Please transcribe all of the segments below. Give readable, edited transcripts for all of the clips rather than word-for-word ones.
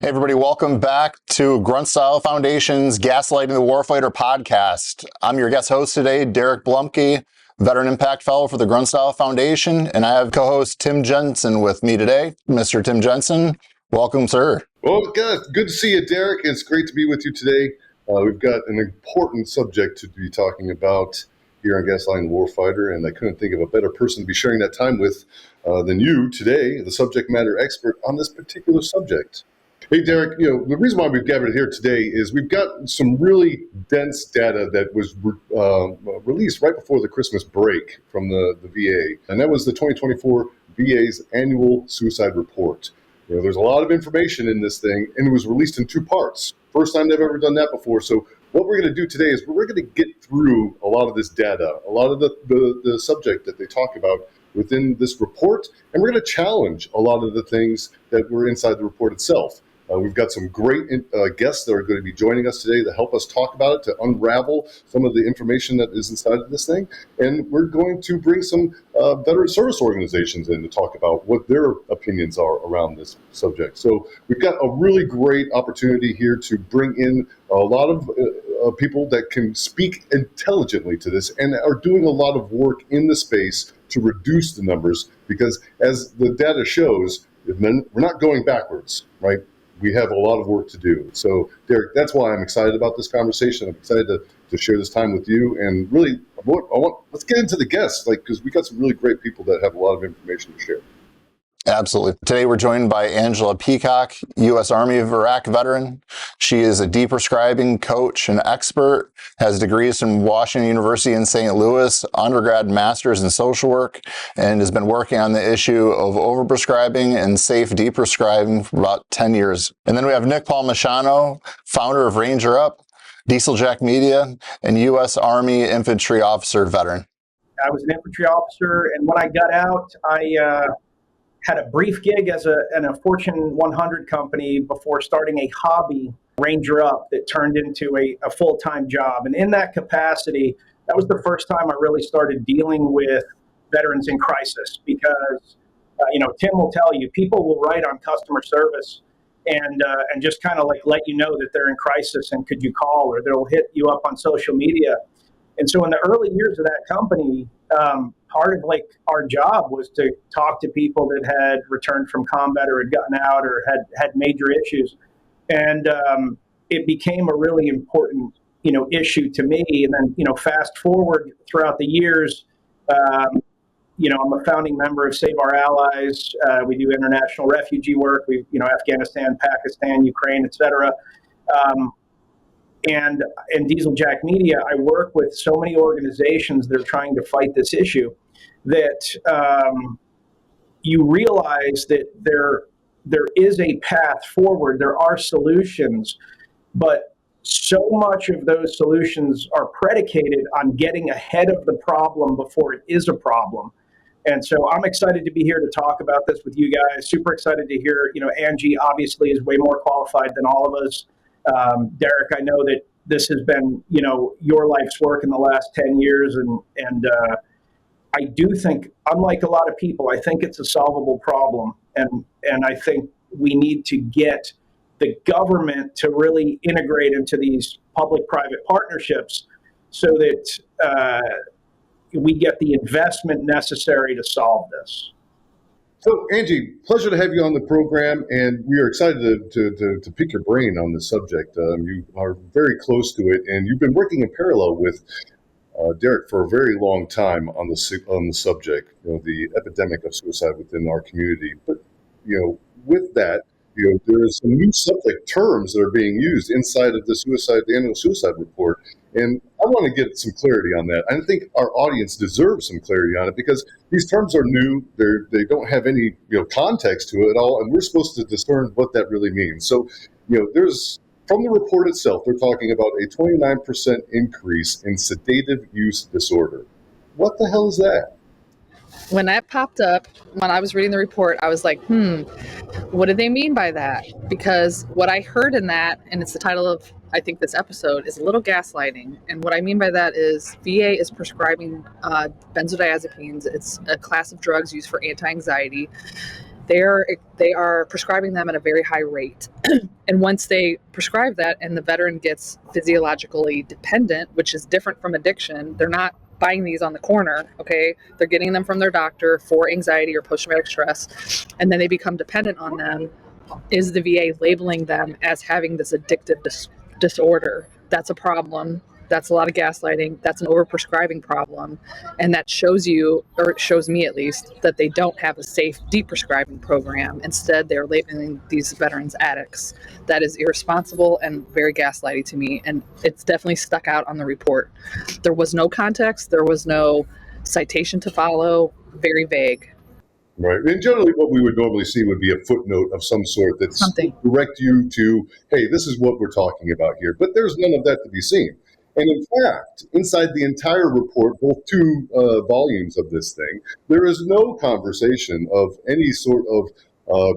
Hey everybody, welcome back to Grunt Style Foundation's Gaslighting the Warfighter podcast. I'm your guest host today, Derek Blumke, Veteran Impact Fellow for the Grunt Style Foundation, and I have co-host Tim Jensen with me today. Mr. Tim Jensen, welcome, sir. Well, good to see you, Derek. It's great to be with you today. We've got an important subject to be talking about here on Gaslighting the Warfighter, and I couldn't think of a better person to be sharing that time with than you today, the subject matter expert on this particular subject. Hey, Derek, the reason why we've gathered here today is we've got some really dense data that was released right before the Christmas break from the VA, and that was the 2024 VA's annual suicide report. There's a lot of information in this thing, and it was released in two parts. First time they've ever done that before. So what we're going to do today is we're going to get through a lot of this data, a lot of the subject that they talk about within this report, and we're going to challenge a lot of the things that were inside the report itself. We've got some great guests that are going to be joining us today to help us talk about it, to unravel some of the information that is inside of this thing. And we're going to bring some veteran service organizations in to talk about what their opinions are around this subject. So we've got a really great opportunity here to bring in a lot of people that can speak intelligently to this and are doing a lot of work in the space to reduce the numbers, because as the data shows, we're not going backwards, right? We have a lot of work to do. So, Derek, that's why I'm excited about this conversation. I'm excited to share this time with you. And really, let's get into the guests, because we got some really great people that have a lot of information to share. Absolutely. Today we're joined by Peacock, U.S. Army of Iraq veteran. She is a deprescribing coach and expert, has degrees from Washington University in St. Louis, undergrad master's in social work, and has been working on the issue of overprescribing and safe deprescribing for about 10 years. And then we have Nick Palmisciano, founder of Ranger Up, Dieseljack Media, and U.S. Army infantry officer veteran. I was an infantry officer, and when I got out, I had a brief gig in a Fortune 100 company before starting a hobby, Ranger Up, that turned into a full-time job. And in that capacity, that was the first time I really started dealing with veterans in crisis, because, Tim will tell you, people will write on customer service and just kind of let you know that they're in crisis and could you call, or they'll hit you up on social media. And so in the early years of that company, part of our job was to talk to people that had returned from combat or had gotten out or had major issues. And it became a really important, issue to me. And then, fast forward throughout the years, I'm a founding member of Save Our Allies. We do international refugee work. We, Afghanistan, Pakistan, Ukraine, et cetera. And in Dieseljack Media, I work with so many organizations that are trying to fight this issue that you realize that there is a path forward. There are solutions, but so much of those solutions are predicated on getting ahead of the problem before it is a problem. And so I'm excited to be here to talk about this with you guys. Super excited to hear, Angie obviously is way more qualified than all of us. Derek, I know that this has been, your life's work in the last 10 years. And I do think, unlike a lot of people, I think it's a solvable problem. And I think we need to get the government to really integrate into these public-private partnerships so that we get the investment necessary to solve this. So, Angie, pleasure to have you on the program, and we are excited to pick your brain on this subject. You are very close to it, and you've been working in parallel with Derek for a very long time on the subject, the epidemic of suicide within our community. But, with that, there are some new subject terms that are being used inside of the annual suicide report. And I want to get some clarity on that. I think our audience deserves some clarity on it, because these terms are new. They don't have any context to it at all, and we're supposed to discern what that really means. So, there's, from the report itself, they're talking about a 29% increase in sedative use disorder. What the hell is that? When that popped up, when I was reading the report, I was like, what do they mean by that? Because what I heard in that, and it's the title of, I think, this episode, is a little gaslighting. And what I mean by that is VA is prescribing benzodiazepines. It's a class of drugs used for anti-anxiety. they are prescribing them at a very high rate. And once they prescribe that and the veteran gets physiologically dependent, which is different from addiction, they're not buying these on the corner, okay? They're getting them from their doctor for anxiety or post-traumatic stress, and then they become dependent on them. Is the VA labeling them as having this addictive disorder? That's a problem. That's a lot of gaslighting. That's an overprescribing problem. And that shows you, or it shows me at least, that they don't have a safe deprescribing program. Instead, they're labeling these veterans addicts. That is irresponsible and very gaslighty to me. And it's definitely stuck out on the report. There was no context. There was no citation to follow. Very vague. Right. And generally what we would normally see would be a footnote of some sort that's direct you to, hey, this is what we're talking about here. But there's none of that to be seen. And in fact, inside the entire report, both two volumes of this thing, there is no conversation of any sort of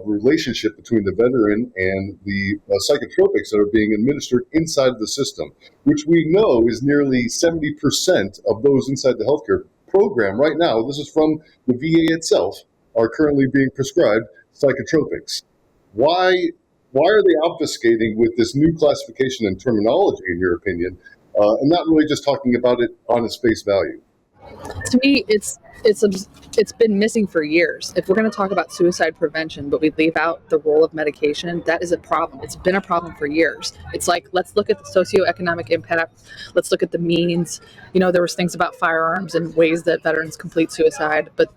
relationship between the veteran and the psychotropics that are being administered inside the system, which we know is nearly 70% of those inside the healthcare program right now. This is from the VA itself, are currently being prescribed psychotropics. Why are they obfuscating with this new classification and terminology, in your opinion, and not really just talking about it on its face value? To me, it's been missing for years. If we're going to talk about suicide prevention, but we leave out the role of medication, that is a problem. It's been a problem for years. It's like, let's look at the socioeconomic impact. Let's look at the means. There was things about firearms and ways that veterans complete suicide, but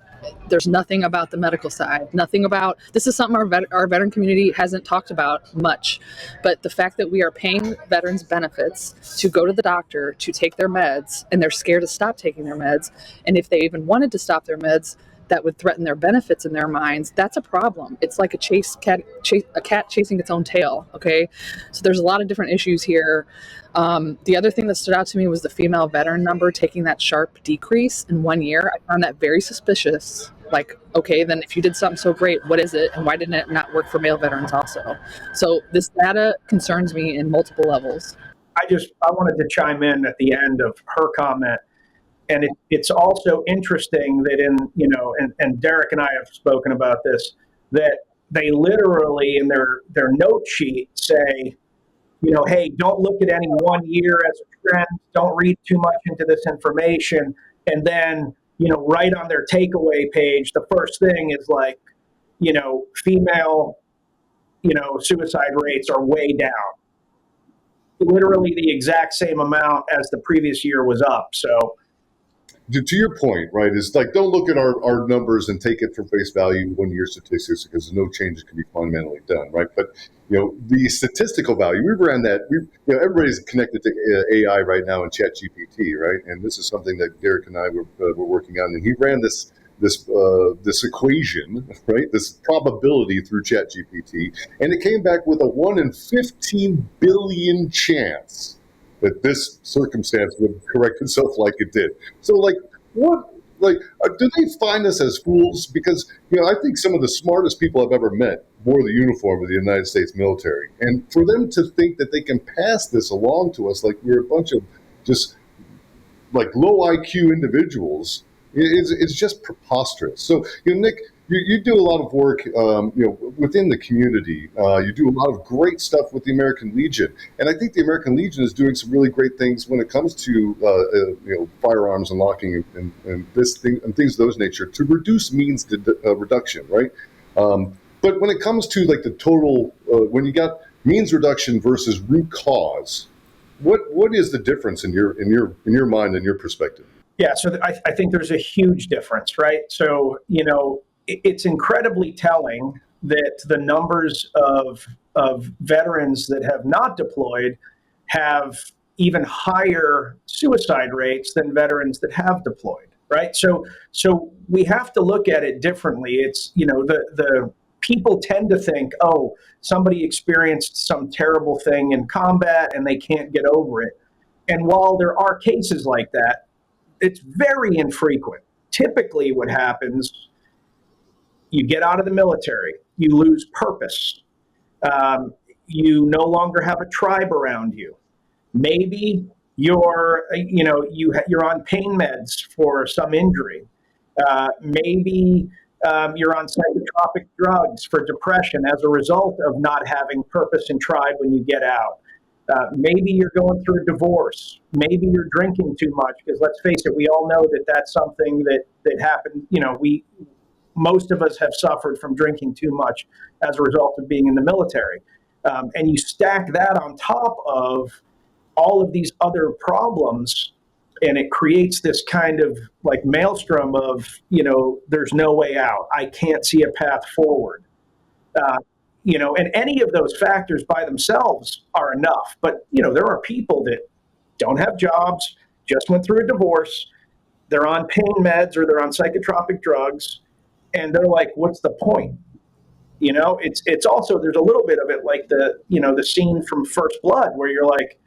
there's nothing about the medical side, nothing about, this is something our veteran community hasn't talked about much, but the fact that we are paying veterans benefits to go to the doctor to take their meds, and they're scared to stop taking their meds, and if they even wanted to stop their meds, that would threaten their benefits in their minds. That's a problem. It's like a cat chasing its own tail. Okay, so there's a lot of different issues here. The other thing that stood out to me was the female veteran number taking that sharp decrease in 1 year. I found that very suspicious. Like, okay, then if you did something so great, what is it, and why didn't it not work for male veterans also? So this data concerns me in multiple levels. I wanted to chime in at the end of her comment. And it's also interesting that and Derek and I have spoken about this, that they literally in their note sheet say, hey, don't look at any 1 year as a trend. Don't read too much into this information. And then, right on their takeaway page, the first thing is like, female, suicide rates are way down. Literally the exact same amount as the previous year was up. So, to your point, right, is like, don't look at our numbers and take it for face value 1 year statistics, because no changes can be fundamentally done, right? But the statistical value, we ran that. Everybody's connected to AI right now in ChatGPT, right? And this is something that Derek and I were working on, and he ran this equation, right? This probability through ChatGPT, and it came back with a 1 in 15 billion chance that this circumstance would correct itself like it did. So, do they find us as fools? Because, I think some of the smartest people I've ever met wore the uniform of the United States military. And for them to think that they can pass this along to us like we're a bunch of just like low IQ individuals, it's just preposterous. So, Nick, you do a lot of work, within the community. You do a lot of great stuff with the American Legion, and I think the American Legion is doing some really great things when it comes to firearms unlocking and this thing and things of those nature to reduce means reduction, right? But when it comes to like the total, when you got means reduction versus root cause, what is the difference in your mind and your perspective? Yeah, so I think there's a huge difference, right? So, it's incredibly telling that the numbers of veterans that have not deployed have even higher suicide rates than veterans that have deployed, right? So we have to look at it differently. It's, the people tend to think, oh, somebody experienced some terrible thing in combat and they can't get over it. And while there are cases like that, it's very infrequent. Typically what happens, you get out of the military, you lose purpose. You no longer have a tribe around you. Maybe you're on pain meds for some injury. Maybe You're on psychotropic drugs for depression as a result of not having purpose and drive when you get out. Maybe you're going through a divorce. Maybe you're drinking too much, because let's face it, we all know that that's something that happens. Most of us have suffered from drinking too much as a result of being in the military. And you stack that on top of all of these other problems, and it creates this kind of like maelstrom of, there's no way out. I can't see a path forward. And any of those factors by themselves are enough. But, there are people that don't have jobs, just went through a divorce, they're on pain meds or they're on psychotropic drugs, and they're like, what's the point? It's also, there's a little bit of it like the scene from First Blood, where you're like,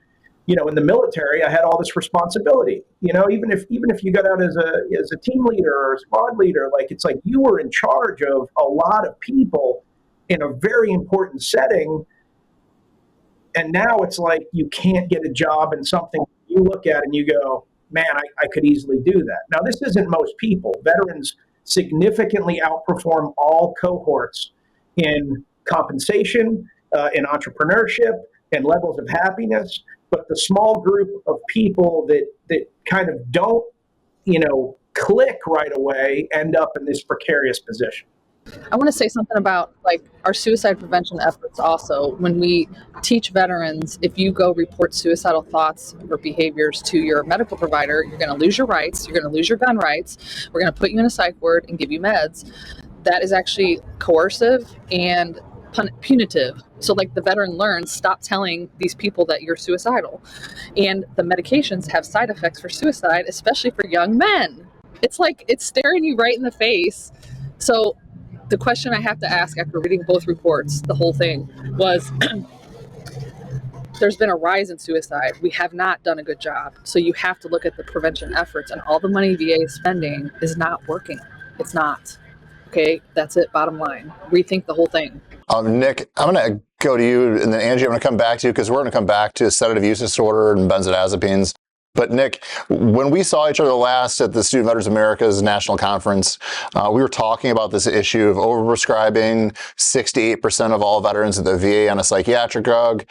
in the military, I had all this responsibility. Even if you got out as a team leader or a squad leader, like, it's like you were in charge of a lot of people in a very important setting. And now it's like you can't get a job in something you look at and you go, man, I could easily do that. Now, this isn't most people. Veterans significantly outperform all cohorts in compensation, in entrepreneurship, and levels of happiness. But the small group of people that kind of don't, click right away end up in this precarious position. I want to say something about like our suicide prevention efforts also. When we teach veterans, if you go report suicidal thoughts or behaviors to your medical provider, you're going to lose your rights, you're going to lose your gun rights, we're going to put you in a psych ward and give you meds. That is actually coercive and punitive. So like the veteran learns, stop telling these people that you're suicidal. And the medications have side effects for suicide, especially for young men. It's like it's staring you right in the face. So the question I have to ask after reading both reports, the whole thing, was there's been a rise in suicide. We have not done a good job. So you have to look at the prevention efforts, and all the money VA is spending is not working. It's not. Okay, that's it, bottom line. Rethink the whole thing. Nick, I'm going to go to you, and then Angie, I'm going to come back to you, because we're going to come back to sedative use disorder and benzodiazepines. But Nick, when we saw each other last at the Student Veterans America's National Conference, we were talking about this issue of overprescribing. 68% of all veterans at the VA on a psychiatric drug,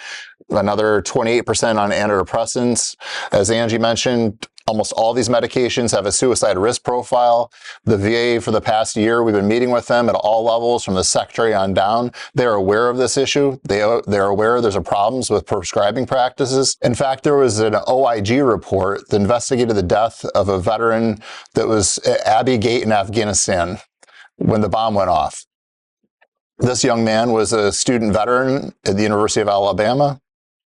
another 28% on antidepressants. As Angie mentioned, almost all these medications have a suicide risk profile. The VA, for the past year, we've been meeting with them at all levels, from the secretary on down. They're aware of this issue. They're aware there's a problems with prescribing practices. In fact, there was an OIG report that investigated the death of a veteran that was at Abbey Gate in Afghanistan when the bomb went off. This young man was a student veteran at the University of Alabama.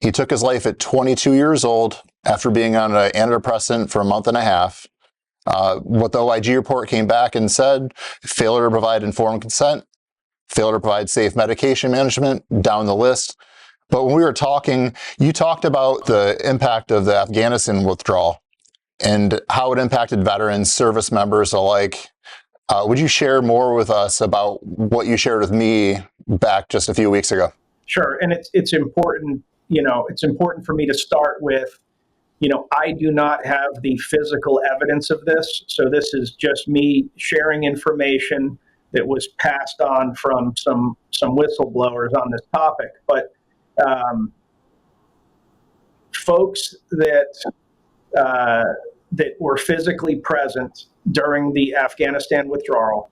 He took his life at 22 years old after being on an antidepressant for a month and a half. What the OIG report came back and said: failure to provide informed consent, failure to provide safe medication management, down the list. But when we were talking, you talked about the impact of the Afghanistan withdrawal and how it impacted veterans, service members alike. Would you share more with us about what you shared with me back just a few weeks ago? Sure, and it's important. It's important for me to start with, I do not have the physical evidence of this. So this is just me sharing information that was passed on from some whistleblowers on this topic. But folks that were physically present during the Afghanistan withdrawal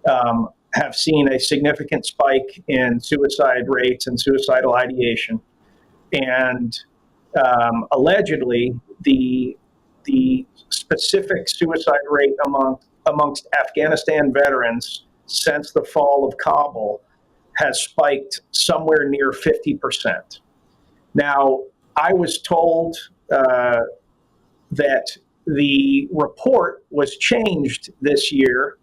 have seen a significant spike in suicide rates and suicidal ideation. And allegedly, the specific suicide rate amongst Afghanistan veterans since the fall of Kabul has spiked somewhere near 50%. Now, I was told that the report was changed this year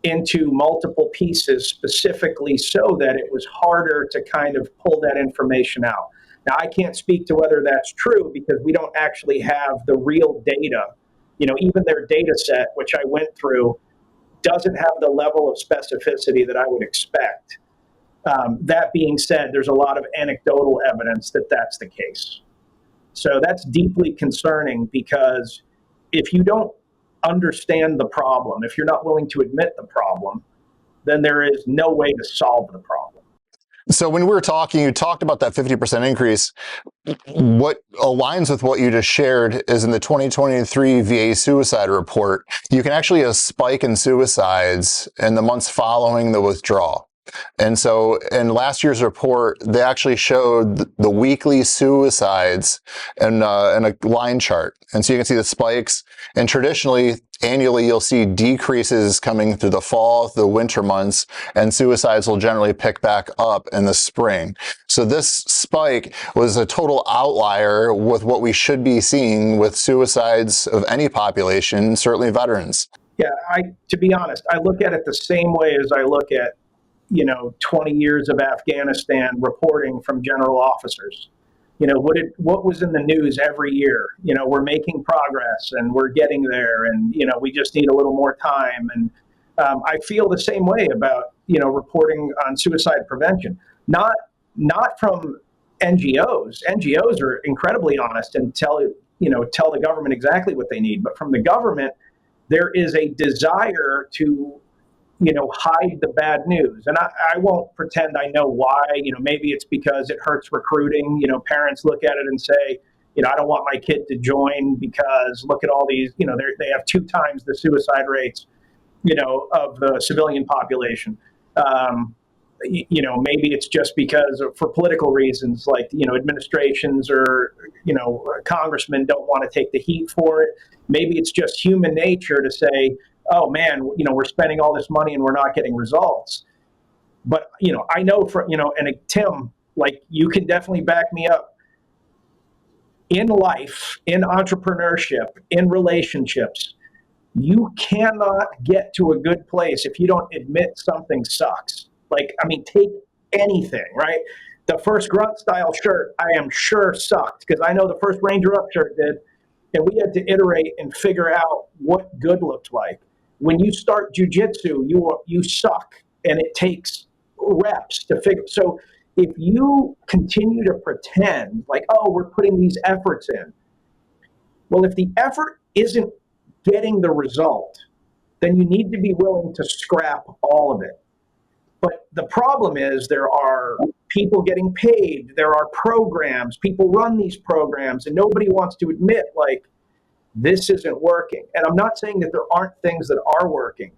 into multiple pieces, specifically so that it was harder to kind of pull that information out. Now, I can't speak to whether that's true because we don't actually have the real data. Even their data set, which I went through, doesn't have the level of specificity that I would expect. That being said, there's a lot of anecdotal evidence that that's the case. So that's deeply concerning, because if you don't understand the problem, if you're not willing to admit the problem, then there is no way to solve the problem. So when we were talking, you talked about that 50% increase. What aligns with what you just shared is in the 2023 VA suicide report, you can actually have a spike in suicides in the months following the withdrawal. And so in last year's report, they actually showed the weekly suicides in a line chart. And so you can see the spikes. And traditionally, annually, you'll see decreases coming through the fall, the winter months, and suicides will generally pick back up in the spring. So this spike was a total outlier with what we should be seeing with suicides of any population, certainly veterans. Yeah, to be honest, I look at it the same way as I look at 20 years of Afghanistan reporting from general officers. What was in the news every year? We're making progress and we're getting there, and we just need a little more time. And I feel the same way about reporting on suicide prevention. Not from NGOs. NGOs are incredibly honest and tell the government exactly what they need. But from the government, there is a desire to hide the bad news. And I won't pretend I know why. Maybe it's because it hurts recruiting. Parents look at it and say, I don't want my kid to join because look at all these, they have 2 times the suicide rates, of the civilian population. Maybe it's just because for political reasons, like, administrations or, congressmen don't want to take the heat for it. Maybe it's just human nature to say, oh man, we're spending all this money and we're not getting results. But, I know and Tim, like, you can definitely back me up. In life, in entrepreneurship, in relationships, you cannot get to a good place if you don't admit something sucks. Take anything, right? The first Grunt style shirt, I am sure sucked because I know the first Ranger Up shirt did. And we had to iterate and figure out what good looked like. When you start jujitsu, you suck, and it takes reps to figure. So if you continue to pretend like, oh, we're putting these efforts in, well, if the effort isn't getting the result, then you need to be willing to scrap all of it. But the problem is there are people getting paid, there are programs, people run these programs, and nobody wants to admit, like, this isn't working. And I'm not saying that there aren't things that are working.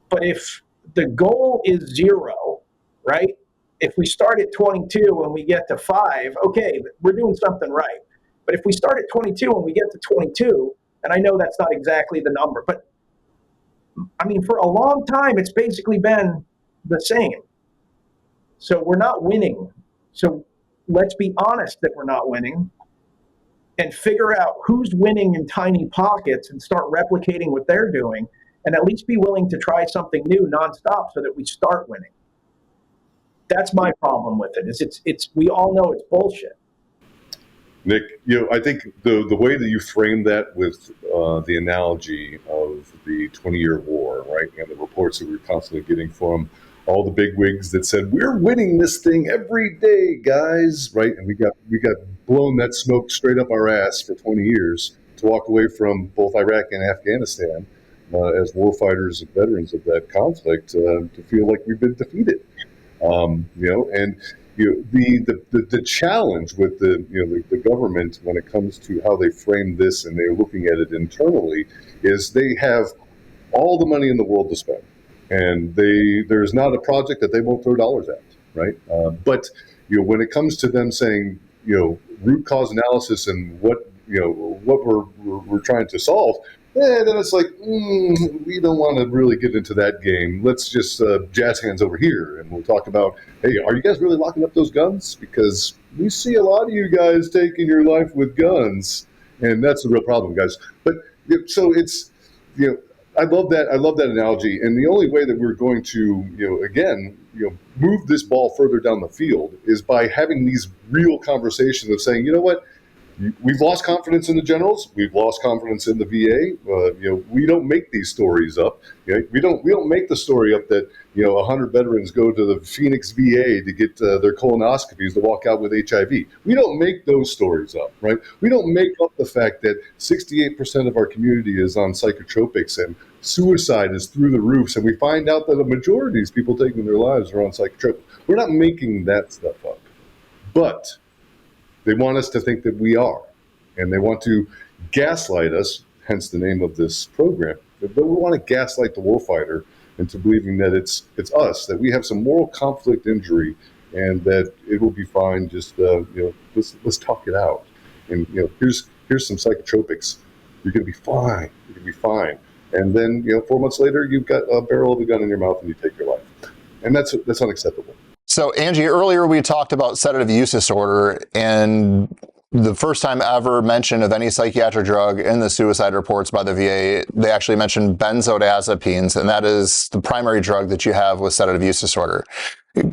But if the goal is 0, right? If we start at 22 and we get to 5, okay, we're doing something right. But if we start at 22 and we get to 22, and I know that's not exactly the number, but for a long time, it's basically been the same. So we're not winning. So let's be honest that we're not winning and figure out who's winning in tiny pockets and start replicating what they're doing, and at least be willing to try something new nonstop so that we start winning. That's my problem with it. It's we all know it's bullshit. Nick, I think the way that you frame that with the analogy of the 20-year war, right, and the reports that we're constantly getting from all the big wigs that said we're winning this thing every day, guys, right? And we got blown that smoke straight up our ass for 20 years to walk away from both Iraq and Afghanistan as warfighters and veterans of that conflict to feel like we've been defeated. The challenge with the government when it comes to how they frame this and they're looking at it internally is they have all the money in the world to spend, and there's not a project that they won't throw dollars at, right? But when it comes to them saying root cause analysis and what we're trying to solve, then it's like, we don't want to really get into that game. Let's just jazz hands over here, and we'll talk about, hey, are you guys really locking up those guns? Because we see a lot of you guys taking your life with guns, and that's the real problem, guys. But so it's, I love that analogy, and the only way that we're going to, move this ball further down the field is by having these real conversations of saying, you know what, we've lost confidence in the generals. We've lost confidence in the VA. We don't make these stories up. We don't make the story up that 100 veterans go to the Phoenix VA to get their colonoscopies to walk out with HIV. We don't make those stories up, right? We don't make up the fact that 68% of our community is on psychotropics and suicide is through the roofs, and we find out that a majority of these people taking their lives are on psychotropics. We're not making that stuff up, but they want us to think that we are, and they want to gaslight us, hence the name of this program. But we want to gaslight the warfighter into believing that it's us, that we have some moral conflict injury, and that it will be fine. Just let's talk it out. And here's some psychotropics. You're going to be fine. You're going to be fine. And then 4 months later, you've got a barrel of a gun in your mouth, and you take your life. And that's unacceptable. So, Angie, earlier we talked about sedative use disorder, and the first time ever mention of any psychiatric drug in the suicide reports by the VA, they actually mentioned benzodiazepines, and that is the primary drug that you have with sedative use disorder.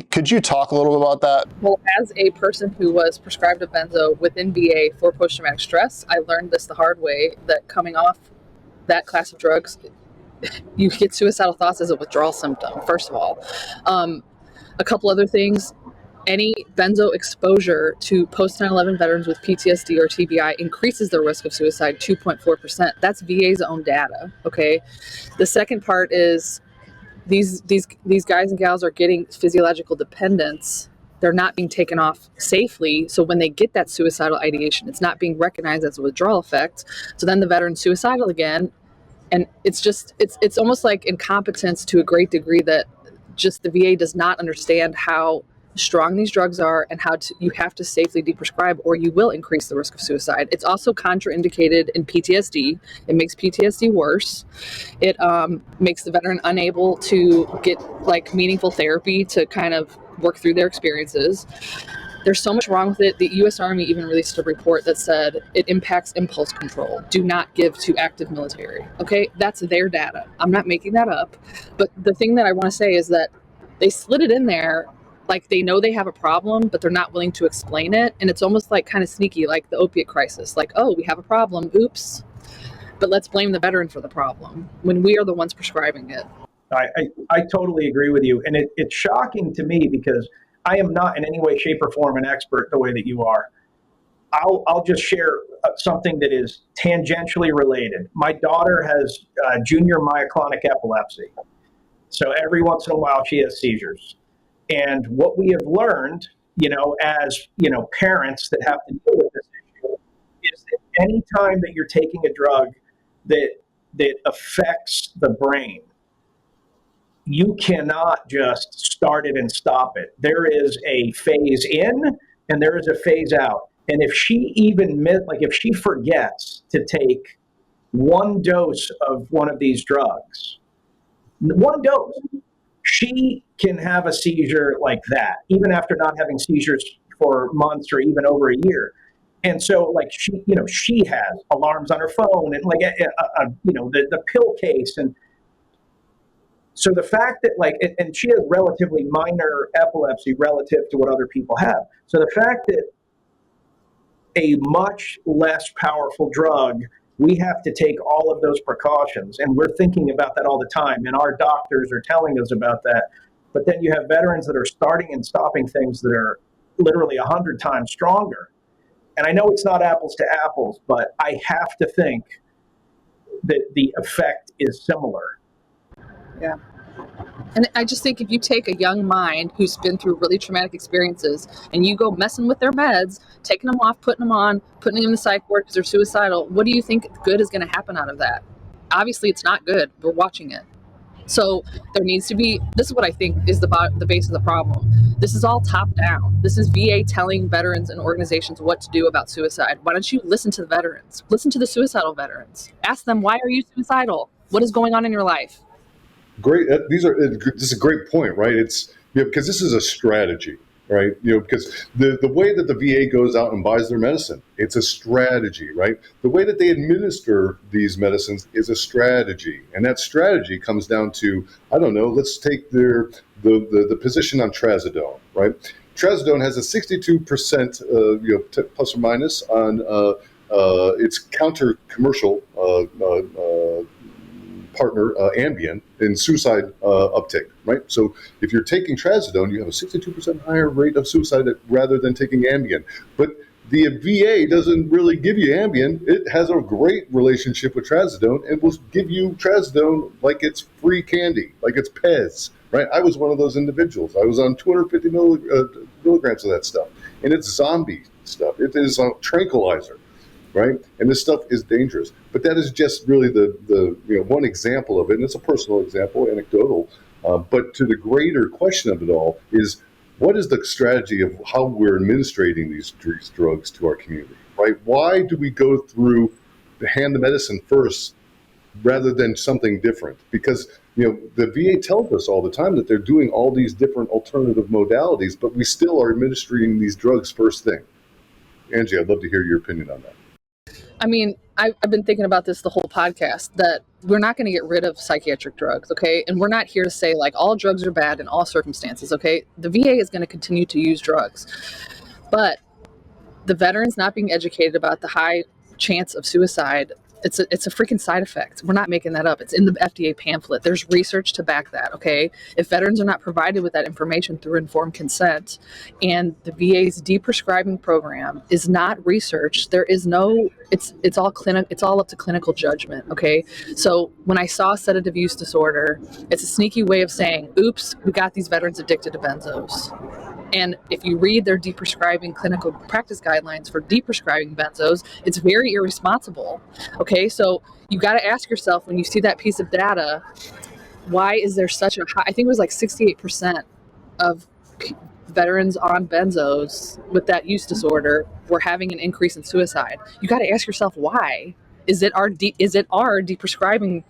Could you talk a little bit about that? Well, as a person who was prescribed a benzo within VA for post-traumatic stress, I learned this the hard way, that coming off that class of drugs, you get suicidal thoughts as a withdrawal symptom, first of all. A couple other things. Any benzo exposure to post 9/11 veterans with PTSD or TBI increases their risk of suicide 2.4%. That's VA's own data. Okay. The second part is these guys and gals are getting physiological dependence. They're not being taken off safely. So when they get that suicidal ideation, it's not being recognized as a withdrawal effect. So then the veteran's suicidal again. And it's almost like incompetence to a great degree, that just the VA does not understand how strong these drugs are and you have to safely deprescribe, or you will increase the risk of suicide. It's also contraindicated in PTSD. It makes PTSD worse. It makes the veteran unable to get meaningful therapy to kind of work through their experiences. There's so much wrong with it. The U.S. Army even released a report that said it impacts impulse control. Do not give to active military. Okay, that's their data. I'm not making that up. But the thing that I want to say is that they slid it in there like they know they have a problem, but they're not willing to explain it. And it's almost like kind of sneaky, like the opiate crisis. Like, oh, we have a problem. Oops. But let's blame the veteran for the problem when we are the ones prescribing it. I totally agree with you. And it's shocking to me because I am not in any way, shape, or form an expert the way that you are. I'll just share something that is tangentially related. My daughter has junior myoclonic epilepsy. So every once in a while she has seizures. And what we have learned, as parents that have to deal with this issue, is that any time that you're taking a drug that affects the brain, you cannot just start it and stop it. There is a phase in and there is a phase out. And if she if she forgets to take one dose of one of these drugs, one dose, she can have a seizure like that, even after not having seizures for months or even over a year. And so she has alarms on her phone and the pill case. And so the fact that and she has relatively minor epilepsy relative to what other people have. So the fact that a much less powerful drug, we have to take all of those precautions. And we're thinking about that all the time. And our doctors are telling us about that. But then you have veterans that are starting and stopping things that are literally 100 times stronger. And I know it's not apples to apples, but I have to think that the effect is similar. Yeah. And I just think if you take a young mind who's been through really traumatic experiences and you go messing with their meds, taking them off, putting them on, putting them in the psych ward because they're suicidal, what do you think good is going to happen out of that? Obviously, it's not good. We're watching it. So there needs to be, this is what I think is the base of the problem. This is all top down. This is VA telling veterans and organizations what to do about suicide. Why don't you listen to the veterans? Listen to the suicidal veterans. Ask them, why are you suicidal? What is going on in your life? Great. This is a great point, right? It's because this is a strategy, right? Because the way that the VA goes out and buys their medicine, it's a strategy, right? The way that they administer these medicines is a strategy, and that strategy comes down to, I don't know, let's take the position on trazodone, right? trazodone has a 62% plus or minus on its counter commercial partner Ambien in suicide uptake, right? So if you're taking trazodone, you have a 62% higher rate of suicide rather than taking Ambien. But the VA doesn't really give you Ambien. It has a great relationship with trazodone and will give you trazodone like it's free candy, like it's Pez, right? I was one of those individuals. I was on 250 milligrams of that stuff, and it's zombie stuff. It is a tranquilizer, right? And this stuff is dangerous. But that is just really the one example of it, and it's a personal example, anecdotal. But to the greater question of it all is, what is the strategy of how we're administrating these drugs to our community, right? Why do we go through hand the medicine first rather than something different? Because the VA tells us all the time that they're doing all these different alternative modalities, but we still are administering these drugs first thing. Angie, I'd love to hear your opinion on that. I mean, I've been thinking about this the whole podcast, that we're not going to get rid of psychiatric drugs, okay? And we're not here to say, like, all drugs are bad in all circumstances, okay? The VA is going to continue to use drugs. But the veterans not being educated about the high chance of suicide, it's a freaking side effect. We're not making that up. It's in the FDA pamphlet. There's research to back that, okay? If veterans are not provided with that information through informed consent, and the VA's deprescribing program is not researched, there is no, it's all up to clinical judgment, okay? So when I saw sedative use disorder, it's a sneaky way of saying, oops, we got these veterans addicted to benzos. And if you read their deprescribing clinical practice guidelines for deprescribing benzos, it's very irresponsible. Okay, so you got to ask yourself, when you see that piece of data, why is there such a high, I think it was like 68% of veterans on benzos with that use disorder were having an increase in suicide. You got to ask yourself why. Is it our deprescribing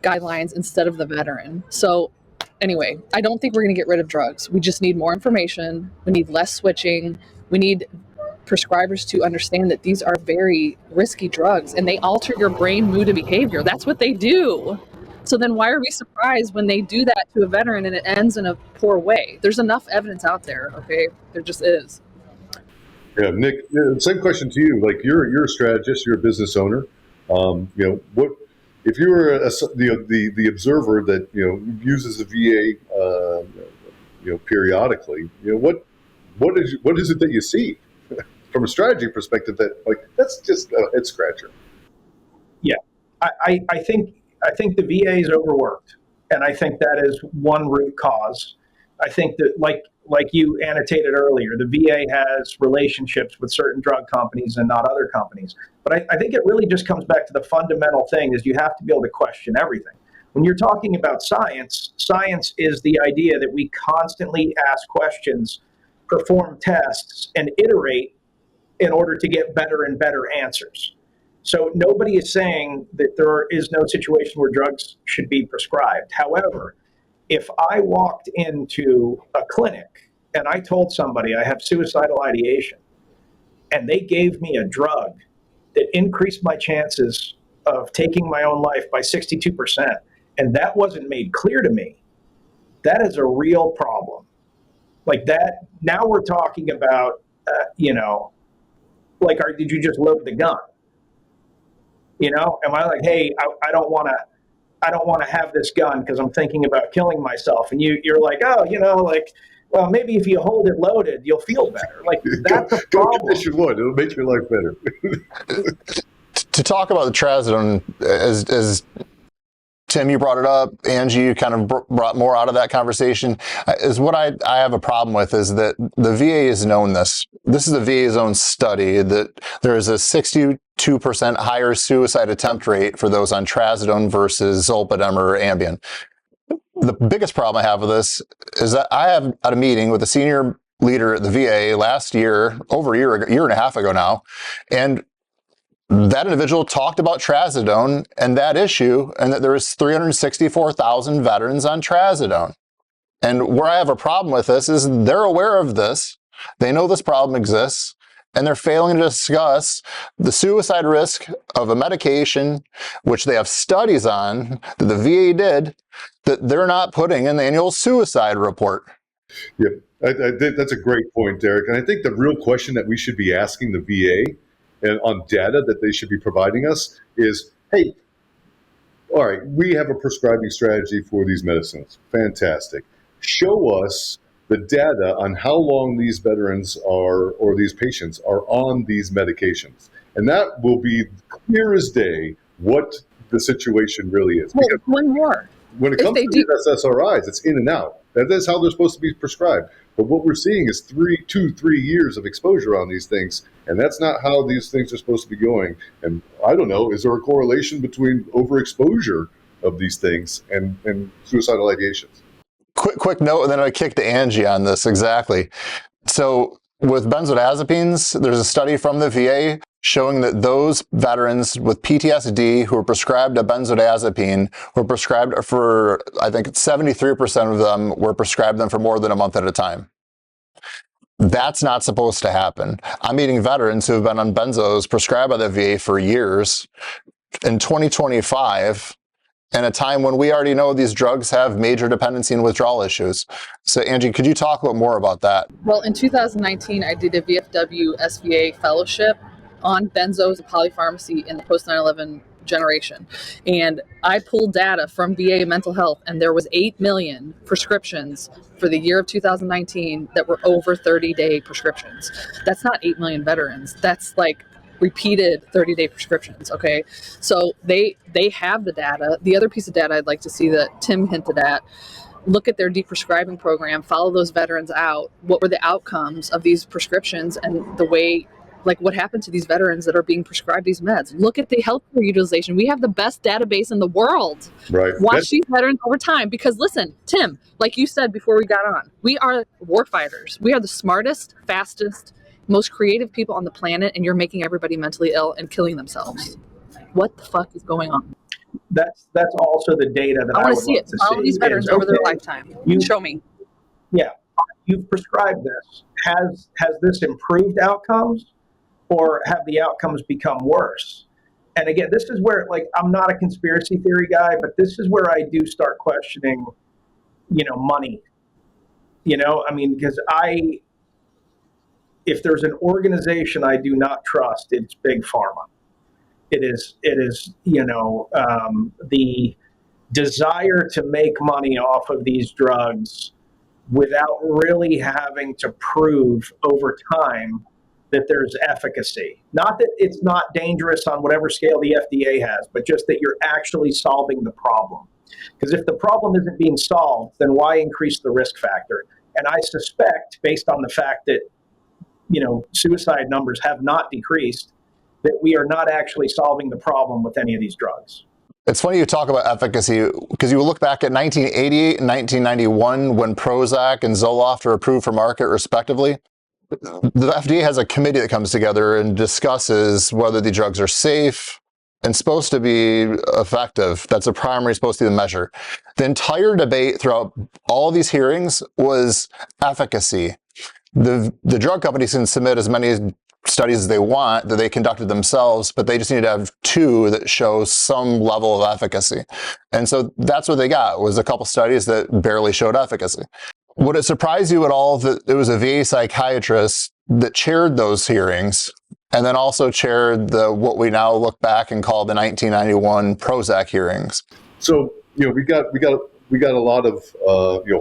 guidelines instead of the veteran? So anyway, I don't think we're going to get rid of drugs. We just need more information. We need less switching. We need prescribers to understand that these are very risky drugs and they alter your brain, mood, and behavior. That's what they do. So then why are we surprised when they do that to a veteran and it ends in a poor way? There's enough evidence out there, okay? There just is. Yeah, Nick, same question to you. Like, you're a strategist, you're a business owner. What if you were the observer that uses the VA periodically? What is it that you see from a strategy perspective that, like, that's just a head scratcher? Yeah, I think the VA is overworked, and I think that is one root cause. I think that, like you annotated earlier, the VA has relationships with certain drug companies and not other companies. But I think it really just comes back to the fundamental thing is you have to be able to question everything. When you're talking about science, science is the idea that we constantly ask questions, perform tests, and iterate in order to get better and better answers. So nobody is saying that there is no situation where drugs should be prescribed. However, if I walked into a clinic and I told somebody I have suicidal ideation and they gave me a drug that increased my chances of taking my own life by 62%, and that wasn't made clear to me, that is a real problem. Like that, now we're talking about, did you just load the gun? Am I like, hey, I don't want to have this gun because I'm thinking about killing myself. And you're like, well, maybe if you hold it loaded, you'll feel better. Like, that's a problem. Yes, you would. It'll make your life better. To talk about the trazodone, as Tim, you brought it up, Angie, you kind of brought more out of that conversation, is what I have a problem with is that the VA has known this. This is the VA's own study that there is a 62% higher suicide attempt rate for those on trazodone versus Zolpidem or Ambien. The biggest problem I have with this is that I had a meeting with a senior leader at the VA last year, over a year and a half ago now, and that individual talked about trazodone and that issue, and that there was 364,000 veterans on trazodone. And where I have a problem with this is they're aware of this, they know this problem exists, and they're failing to discuss the suicide risk of a medication, which they have studies on that the VA did, that they're not putting in the annual suicide report. Yep, I think that's a great point, Derek. And I think the real question that we should be asking the VA and on data that they should be providing us is, hey, all right, we have a prescribing strategy for these medicines. Fantastic. Show us the data on how long these veterans are, or these patients are on these medications. And that will be clear as day what the situation really is. Well, one more. When it comes to these SSRIs, it's in and out. That is how they're supposed to be prescribed. But what we're seeing is 3 years of exposure on these things, and that's not how these things are supposed to be going. And I don't know, is there a correlation between overexposure of these things and suicidal ideations? Quick note, and then I kick to Angie on this exactly. So with benzodiazepines, there's a study from the VA showing that those veterans with PTSD who were prescribed a benzodiazepine were prescribed for, I think 73% of them were prescribed them for more than a month at a time. That's not supposed to happen. I'm meeting veterans who have been on benzos prescribed by the VA for years. In 2025, in a time when we already know these drugs have major dependency and withdrawal issues. So Angie, could you talk a bit more about that? Well, in 2019, I did a VFW SVA fellowship on benzos and polypharmacy in the post 9/11 generation. And I pulled data from VA mental health, and there was 8 million prescriptions for the year of 2019 that were over 30-day prescriptions. That's not 8 million veterans. That's like repeated 30-day prescriptions, okay? So they have the data. The other piece of data I'd like to see that Tim hinted at, look at their deprescribing program, follow those veterans out. What were the outcomes of these prescriptions and the way, like what happened to these veterans that are being prescribed these meds? Look at the healthcare utilization. We have the best database in the world. Right. Watch these veterans over time, because listen, Tim, like you said before we got on, we are warfighters. We are the smartest, fastest, most creative people on the planet, and you're making everybody mentally ill and killing themselves. What the fuck is going on? That's also the data that I want would to see love it. to Follow see. these veterans over their lifetime. Show me. Yeah, you've prescribed this. Has this improved outcomes, or have the outcomes become worse? And again, this is where, like, I'm not a conspiracy theory guy, but this is where I do start questioning, money. I mean, because if there's an organization I do not trust, it's Big Pharma. It is, the desire to make money off of these drugs without really having to prove over time that there's efficacy. Not that it's not dangerous on whatever scale the FDA has, but just that you're actually solving the problem. Because if the problem isn't being solved, then why increase the risk factor? And I suspect, based on the fact that suicide numbers have not decreased, that we are not actually solving the problem with any of these drugs. It's funny you talk about efficacy, because you look back at 1988 and 1991 when Prozac and Zoloft were approved for market respectively. The FDA has a committee that comes together and discusses whether the drugs are safe and supposed to be effective. That's a primary supposed to be the measure. The entire debate throughout all these hearings was efficacy. The drug companies can submit as many studies as they want that they conducted themselves, but they just need to have 2 that show some level of efficacy. And so that's what they got, was a couple studies that barely showed efficacy. Would it surprise you at all that it was a VA psychiatrist that chaired those hearings and then also chaired what we now look back and call the 1991 Prozac hearings? So, we got a lot of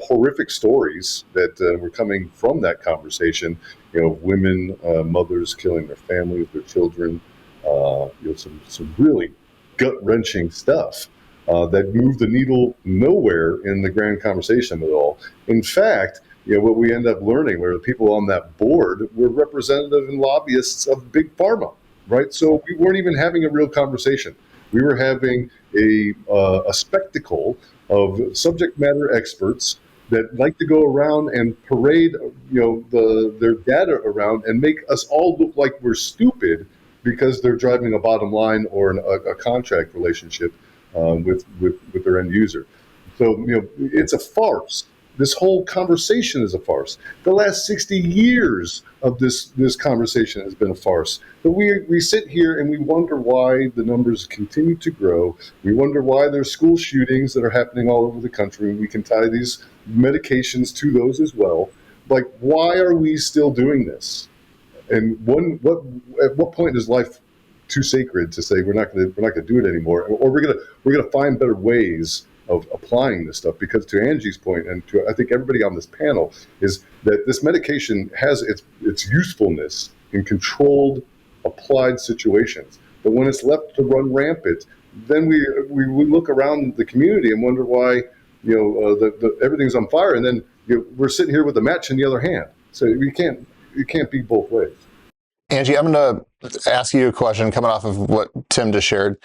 horrific stories that were coming from that conversation. Women, mothers killing their families, their children. Some really gut-wrenching stuff that moved the needle nowhere in the grand conversation at all. In fact, what we end up learning were the people on that board were representative and lobbyists of Big Pharma, right? So we weren't even having a real conversation. We were having a spectacle of subject matter experts that like to go around and parade, their data around and make us all look like we're stupid because they're driving a bottom line or a contract relationship with their end user. So, it's a farce. This whole conversation is a farce. The last 60 years of this conversation has been a farce. But we sit here and we wonder why the numbers continue to grow. We wonder why there's school shootings that are happening all over the country, and we can tie these medications to those as well. Like, why are we still doing this? And at what point is life too sacred to say we're not going to do it anymore, or we're going to find better ways of applying this stuff? Because to Angie's point, and to I think everybody on this panel, is that this medication has its usefulness in controlled, applied situations. But when it's left to run rampant, then we look around the community and wonder why everything's on fire, and then we're sitting here with a match in the other hand. So you can't be both ways. Angie, I'm going to ask you a question coming off of what Tim just shared.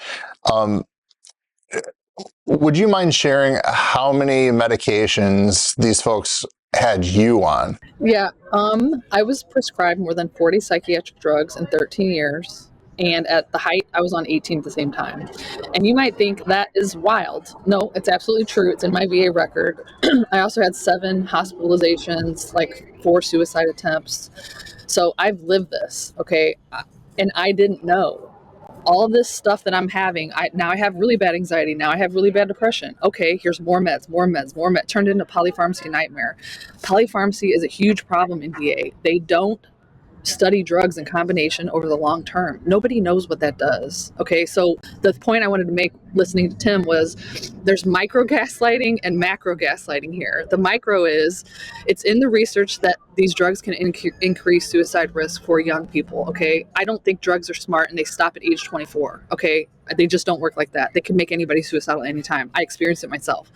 Would you mind sharing how many medications these folks had you on? Yeah, I was prescribed more than 40 psychiatric drugs in 13 years. And at the height, I was on 18 at the same time. And you might think that is wild. No, it's absolutely true. It's in my VA record. I also had 7 hospitalizations, like 4 suicide attempts. So I've lived this, okay? And I didn't know. All of this stuff that I'm having, now I have really bad anxiety. Now I have really bad depression. Okay, here's more meds. Turned into polypharmacy nightmare. Polypharmacy is a huge problem in VA. They don't study drugs in combination over the long term. Nobody knows what that does. Okay, so the point I wanted to make listening to Tim was there's micro gaslighting and macro gaslighting here. The micro is it's in the research that these drugs can increase suicide risk for young people. Okay, I don't think drugs are smart and they stop at age 24. Okay, they just don't work like that. They can make anybody suicidal at any time. I experienced it myself.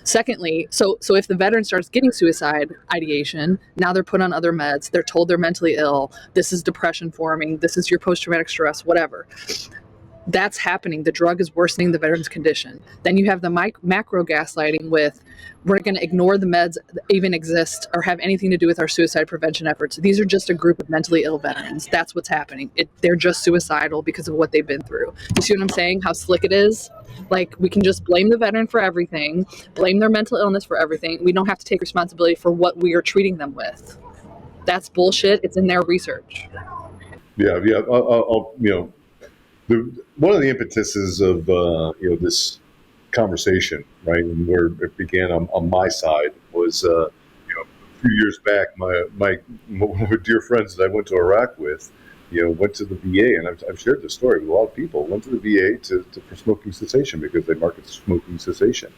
Secondly, so if the veteran starts getting suicide ideation, now they're put on other meds. They're told they're mentally ill. This is depression forming. This is your post-traumatic stress, whatever. That's happening. The drug is worsening the veteran's condition. Then you have the macro gaslighting with, we're going to ignore the meds that even exist or have anything to do with our suicide prevention efforts. These are just a group of mentally ill veterans. That's what's happening. They're just suicidal because of what they've been through. You see what I'm saying? How slick it is? Like, we can just blame the veteran for everything, blame their mental illness for everything. We don't have to take responsibility for what we are treating them with. That's bullshit. It's in their research. Yeah. I'll one of the impetuses of this conversation, right, and where it began on my side was a few years back. My one of my dear friends that I went to Iraq with, went to the VA, and I've shared this story with a lot of people. Went to the VA for smoking cessation because they market smoking cessation,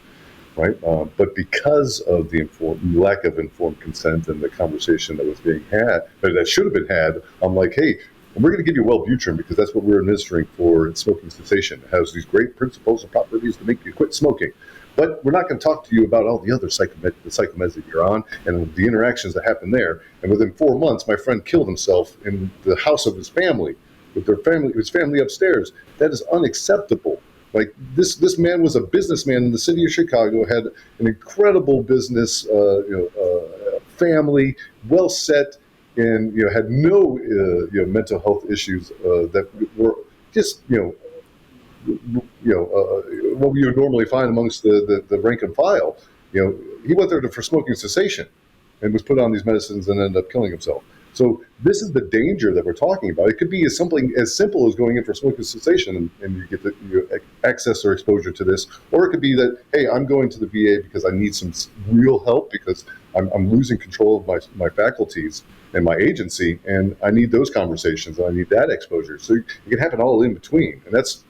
right? But because of the lack of informed consent and the conversation that was being had, or that should have been had, I'm like, hey. And we're going to give you Wellbutrin because that's what we're administering for smoking cessation. It has these great principles and properties to make you quit smoking. But we're not going to talk to you about all the other psychomeds that you're on and the interactions that happen there. And within 4 months, my friend killed himself in the house of his family, with his family upstairs. That is unacceptable. Like, this man was a businessman in the city of Chicago, had an incredible business, family, well set, and had no mental health issues that were just what we would normally find amongst the rank and file. He went there for smoking cessation and was put on these medicines and ended up killing himself. So this is the danger that we're talking about. It could be something as simple as going in for smoking cessation and you get access or exposure to this, or it could be that, hey, I'm going to the VA because I need some real help because I'm losing control of my faculties and my agency, and I need those conversations, and I need that exposure. So it can happen all in between, and that's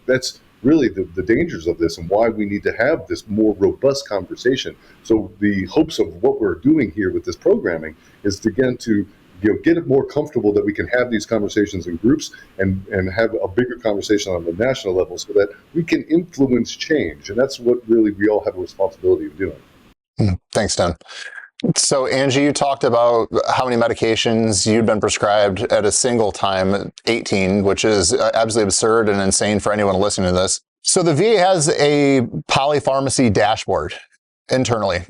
really the dangers of this and why we need to have this more robust conversation. So the hopes of what we're doing here with this programming is to get it more comfortable that we can have these conversations in groups and have a bigger conversation on the national level so that we can influence change, and that's what really we all have a responsibility of doing. Thanks, Tim. So, Angie, you talked about how many medications you'd been prescribed at a single time, 18, which is absolutely absurd and insane for anyone listening to this. So the VA has a polypharmacy dashboard internally.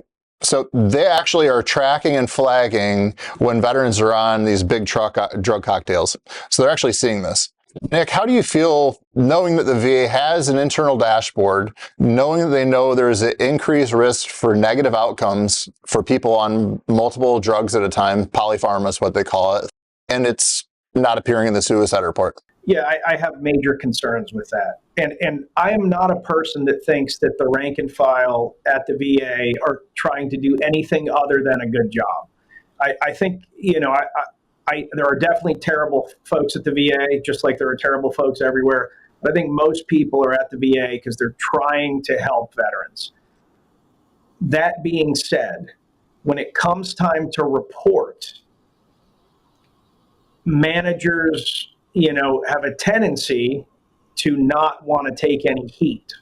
So they actually are tracking and flagging when veterans are on these big drug cocktails. So they're actually seeing this. Nick, how do you feel knowing that the VA has an internal dashboard, knowing that they know there's an increased risk for negative outcomes for people on multiple drugs at a time, polypharma is what they call it, and it's not appearing in the suicide report? Yeah, I have major concerns with that. And I am not a person that thinks that the rank and file at the VA are trying to do anything other than a good job. I think, there are definitely terrible folks at the VA, just like there are terrible folks everywhere. But I think most people are at the VA because they're trying to help veterans. That being said, when it comes time to report, managers have a tendency to not want to take any heat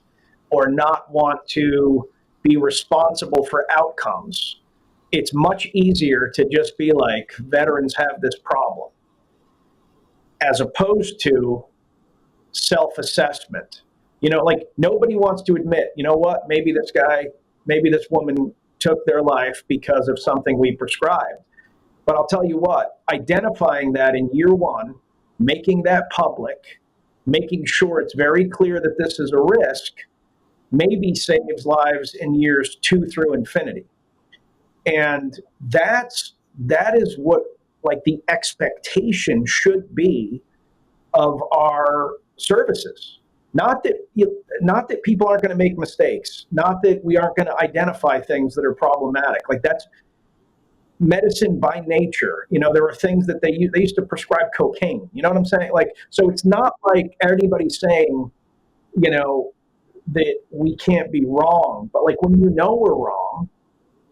or not want to be responsible for outcomes. It's much easier to just be like, veterans have this problem, as opposed to self-assessment. Like nobody wants to admit, you know what, maybe this woman took their life because of something we prescribed. But I'll tell you what, identifying that in year one, making that public, making sure it's very clear that this is a risk, maybe saves lives in years 2 through infinity. And that is what like the expectation should be of our services. Not that people aren't going to make mistakes, not that we aren't going to identify things that are problematic. Like that's medicine by nature. There are things that they used to prescribe cocaine. You know what I'm saying? Like, so it's not like anybody's saying, that we can't be wrong. But like when we're wrong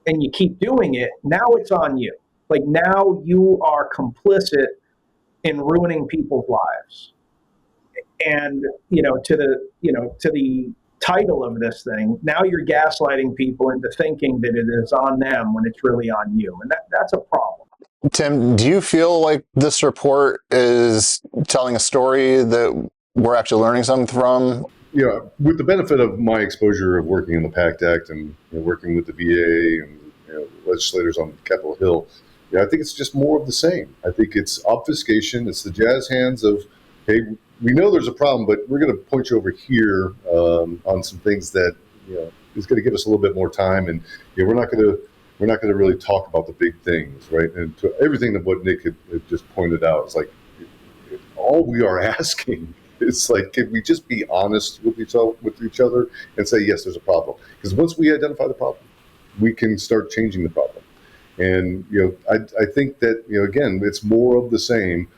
and you keep doing it, now it's on you. Like now you are complicit in ruining people's lives. And, to the title of this thing, now you're gaslighting people into thinking that it is on them when it's really on you. And that's a problem. Tim, do you feel like this report is telling a story that we're actually learning something from? Yeah, with the benefit of my exposure of working in the PACT Act and working with the VA and legislators on Capitol Hill, I think it's just more of the same. I think it's obfuscation. It's the jazz hands of, hey, we know there's a problem, but we're going to point you over here on some things that is going to give us a little bit more time, and we're not going to really talk about the big things, right? And to everything that what Nick had just pointed out is like, all we are asking is like, can we just be honest with each other and say, yes, there's a problem? Because once we identify the problem, we can start changing the problem. And I think that again, it's more of the same.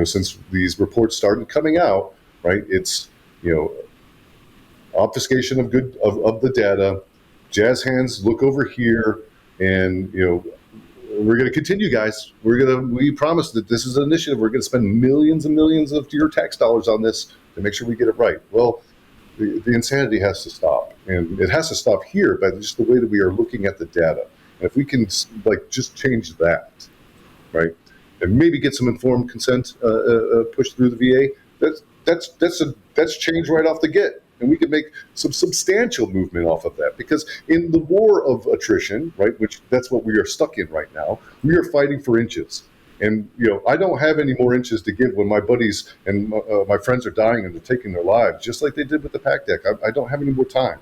Since these reports started coming out, right? It's obfuscation of the data, jazz hands, look over here, and we're going to continue, guys. We promise that this is an initiative. We're going to spend millions and millions of your tax dollars on this to make sure we get it right. Well, the insanity has to stop, and it has to stop here by just the way that we are looking at the data. And if we can just change that, right? And maybe get some informed consent pushed through the VA. That's change right off the get, and we can make some substantial movement off of that. Because in the war of attrition, right, which that's what we are stuck in right now, we are fighting for inches. And I don't have any more inches to give when my buddies and my friends are dying and they're taking their lives, just like they did with the PACT Act. I don't have any more time.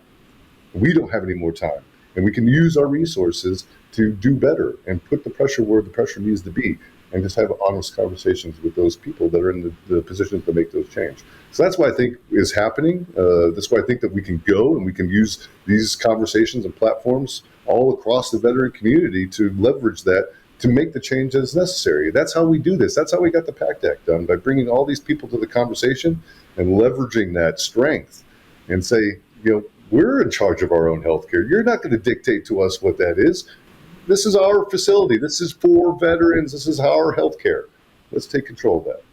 We don't have any more time, and we can use our resources to do better and put the pressure where the pressure needs to be. And just have honest conversations with those people that are in the positions to make those change. So that's what I think is happening. That's why I think that we can go and we can use these conversations and platforms all across the veteran community to leverage that to make the change that is necessary. That's how we do this. That's how we got the PACT Act done, by bringing all these people to the conversation and leveraging that strength and say, we're in charge of our own healthcare. You're not going to dictate to us what that is. This is our facility. This is for veterans. This is our healthcare. Let's take control of that.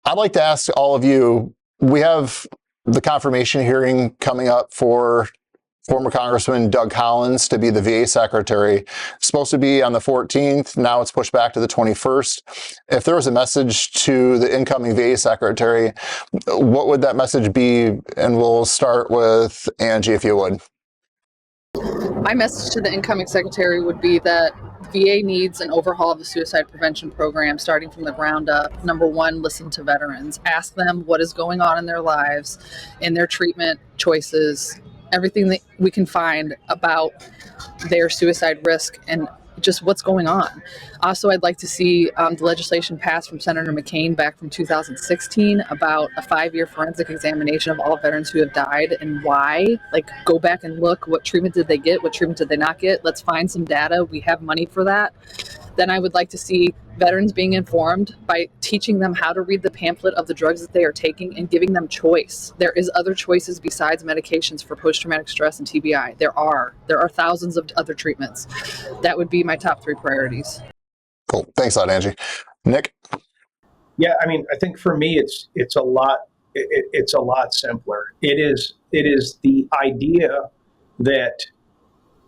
I'd like to ask all of you, we have the confirmation hearing coming up for former Congressman Doug Collins to be the VA secretary. It's supposed to be on the 14th. Now it's pushed back to the 21st. If there was a message to the incoming VA secretary, what would that message be? And we'll start with Angie, if you would. My message to the incoming secretary would be that VA needs an overhaul of the suicide prevention program, starting from the ground up. Number one, listen to veterans. Ask them what is going on in their lives, in their treatment choices, everything that we can find about their suicide risk and just what's going on. Also, I'd like to see the legislation passed from Senator McCain back from 2016 about a 5-year forensic examination of all veterans who have died and why. Like, go back and look, what treatment did they get? What treatment did they not get? Let's find some data. We have money for that. Then I would like to see veterans being informed by teaching them how to read the pamphlet of the drugs that they are taking and giving them choice. There is other choices besides medications for post-traumatic stress and TBI. There are thousands of other treatments. That would be my top 3 priorities. Cool. Thanks a lot, Angie. Nick? Yeah, I mean, I think for me, it's a lot simpler. It is the idea that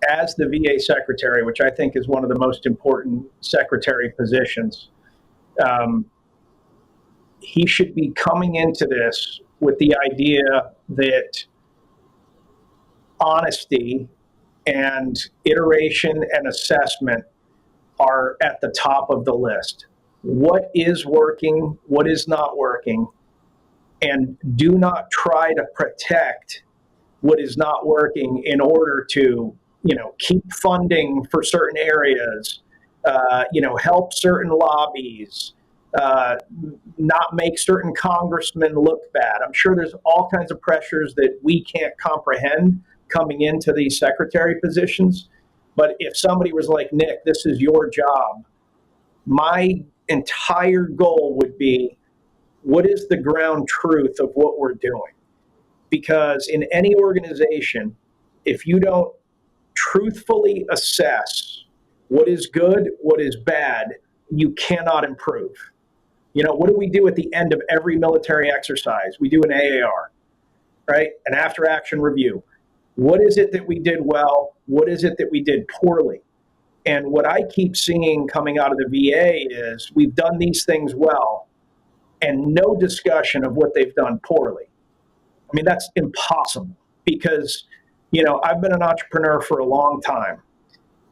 as the VA secretary, which I think is one of the most important secretary positions, he should be coming into this with the idea that honesty and iteration and assessment are at the top of the list. What is working? What is not working? And do not try to protect what is not working in order to, keep funding for certain areas, help certain lobbies, not make certain congressmen look bad. I'm sure there's all kinds of pressures that we can't comprehend coming into these secretary positions. But if somebody was like, Nick, this is your job, my entire goal would be, what is the ground truth of what we're doing? Because in any organization, if you don't truthfully assess what is good, what is bad, you cannot improve. What do we do at the end of every military exercise? We do an AAR, right? An after action review. What is it that we did well? What is it that we did poorly? And what I keep seeing coming out of the VA is we've done these things well and no discussion of what they've done poorly. I mean, that's impossible because, I've been an entrepreneur for a long time.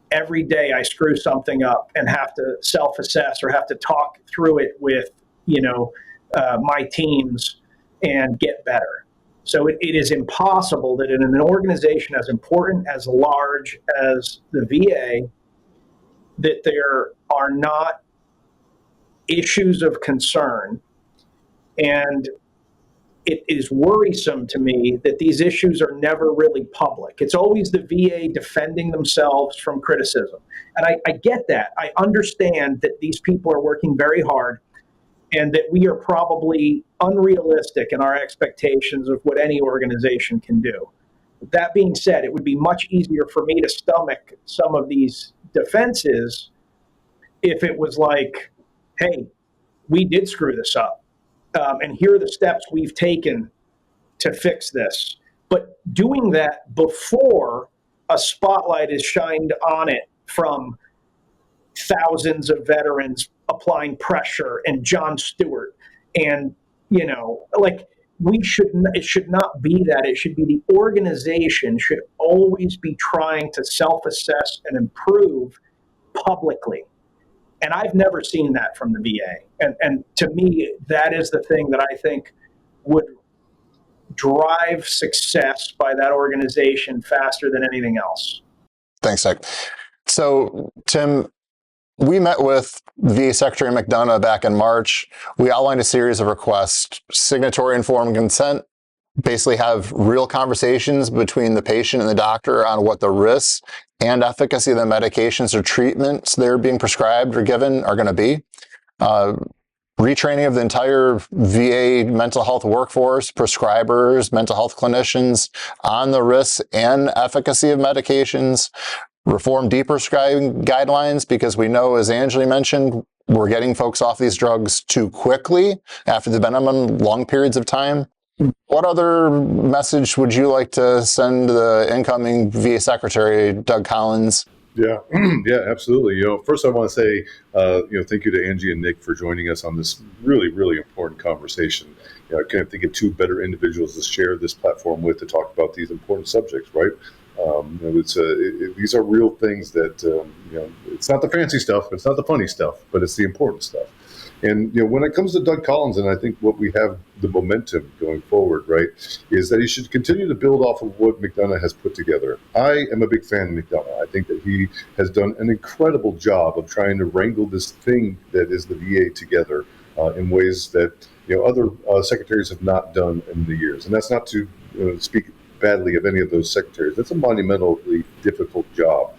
Every day I screw something up and have to self-assess or have to talk through it with, my teams and get better. So it is impossible that in an organization as important, as large as the VA, that there are not issues of concern. And it is worrisome to me that these issues are never really public. It's always the VA defending themselves from criticism. And I get that. I understand that these people are working very hard and that we are probably unrealistic in our expectations of what any organization can do. That being said, it would be much easier for me to stomach some of these defenses if it was like, hey, we did screw this up. And here are the steps we've taken to fix this. But doing that before a spotlight is shined on it from thousands of veterans applying pressure and Jon Stewart and, it should not be that. It should be the organization should always be trying to self-assess and improve publicly. And I've never seen that from the VA. And to me, that is the thing that I think would drive success by that organization faster than anything else. Thanks, Nick. So, Tim, we met with VA Secretary McDonough back in March. We outlined a series of requests, signatory informed consent, basically have real conversations between the patient and the doctor on what the risks and efficacy of the medications or treatments they're being prescribed or given are going to be. Retraining of the entire VA mental health workforce, prescribers, mental health clinicians on the risks and efficacy of medications. Reform deprescribing guidelines, because we know, as Angie mentioned, we're getting folks off these drugs too quickly after they've been on them long periods of time. What other message would you like to send the incoming VA Secretary, Doug Collins? Yeah, yeah, absolutely. First I want to say, thank you to Angie and Nick for joining us on this really, really important conversation. I can't think of two better individuals to share this platform with to talk about these important subjects, right? These are real things that It's not the fancy stuff, it's not the funny stuff, but it's the important stuff. And when it comes to Doug Collins, and I think what we have the momentum going forward, right, is that he should continue to build off of what McDonough has put together. I am a big fan of McDonough. I think that he has done an incredible job of trying to wrangle this thing that is the VA together in ways that other secretaries have not done in the years. And that's not to speak badly of any of those secretaries. That's a monumentally difficult job.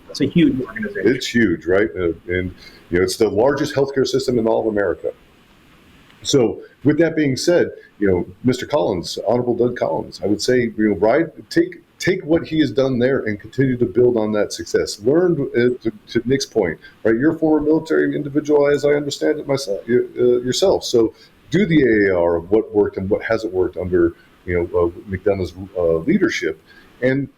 It's a huge organization. It's huge, right? And it's the largest healthcare system in all of America. So, with that being said, Mr. Collins, Honorable Doug Collins, I would say, take what he has done there and continue to build on that success. Learn to Nick's point, right? You're a former military individual, as I understand it myself, yourself. So, do the AAR of what worked and what hasn't worked under McDonough's leadership. And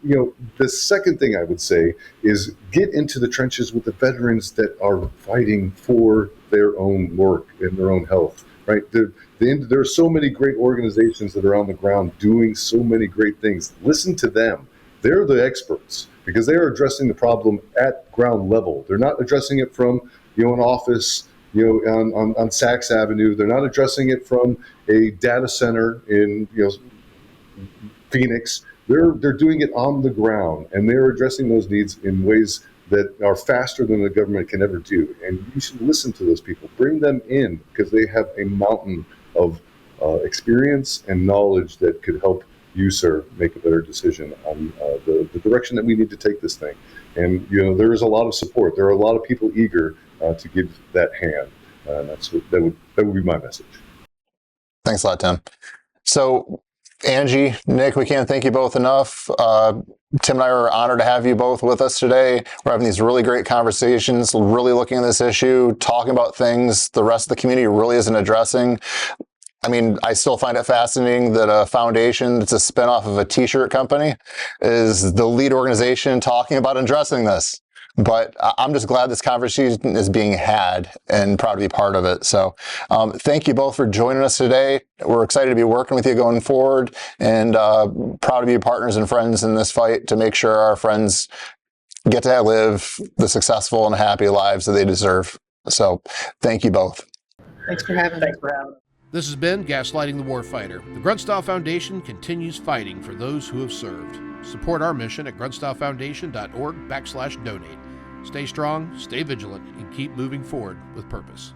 the second thing I would say is get into the trenches with the veterans that are fighting for their own work and their own health. Right? There are so many great organizations that are on the ground doing so many great things. Listen to them. They're the experts because they are addressing the problem at ground level. They're not addressing it from an office on Saks Avenue. They're not addressing it from a data center in Phoenix. They're doing it on the ground, and they're addressing those needs in ways that are faster than the government can ever do. And you should listen to those people. Bring them in because they have a mountain of experience and knowledge that could help you, sir, make a better decision on the direction that we need to take this thing. And there is a lot of support. There are a lot of people eager to give that hand. That would be my message. Thanks a lot, Tim. So, Angie, Nick, we can't thank you both enough. Tim and I are honored to have you both with us today. We're having these really great conversations, really looking at this issue, talking about things the rest of the community really isn't addressing. I mean, I still find it fascinating that a foundation that's a spinoff of a t-shirt company is the lead organization talking about addressing this. But I'm just glad this conversation is being had and proud to be part of it. So thank you both for joining us today. We're excited to be working with you going forward and proud to be partners and friends in this fight to make sure our friends get to live the successful and happy lives that they deserve. So thank you both. Thanks for having me. Thanks for having us. This has been Gaslighting the Warfighter. The Grunt Foundation continues fighting for those who have served. Support our mission at gruntstylefoundation.org/donate. Stay strong, stay vigilant, and keep moving forward with purpose.